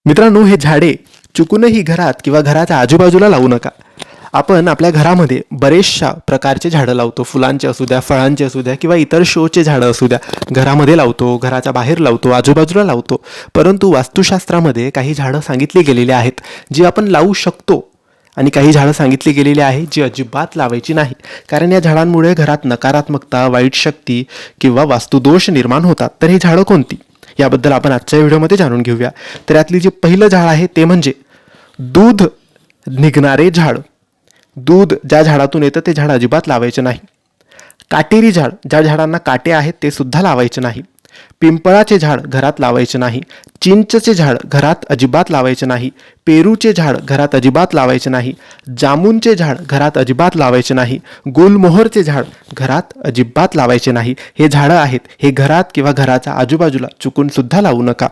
मित्रांनो, हे झाडे चुकूनही घरात किंवा घराच्या आजूबाजूला लावू नका. आपण आपल्या घरामध्ये बरेचशा प्रकारचे झाडं लावतो. फुलांचे असू द्या, फळांचे असू द्या किंवा इतर शोचे झाडं असू द्या. घरामध्ये लावतो, घराच्या बाहेर लावतो, आजूबाजूला लावतो. परंतु वास्तुशास्त्रामध्ये काही झाडं सांगितली गेलेली आहेत जी आपण लावू शकतो आणि काही झाडं सांगितली गेलेली आहेत जी अजिबात लावायची नाही. कारण या झाडांमुळे घरात नकारात्मकता, वाईट शक्ती किंवा वास्तुदोष निर्माण होतात. तर ही झाडं कोणती याबद्दल आपण आजच्या व्हिडिओमध्ये जाणून घेऊया. तर यातली जे पहिलं झाड आहे ते म्हणजे दूध निघणारे झाड. दूध ज्या झाडातून येतं ते झाड अजिबात लावायचे नाही. काटेरी झाड, ज्या झाडांना काटे आहेत ते सुद्धा लावायचे नाही. पिंपळाचे झाड घरात लावायचे नाही. चिंचचे झाड घरात अजिबात लावायचे नाही. पेरूचे झाड घरात अजिबात लावायचे नाही. जामुनचे झाड घरात अजिबात लावायचे नाही. गुलमोहरचे झाड घरात अजिबात लावायचे नाही. हे झाडं आहेत, हे घरात किंवा घराच्या आजूबाजूला चुकून सुद्धा लावू नका.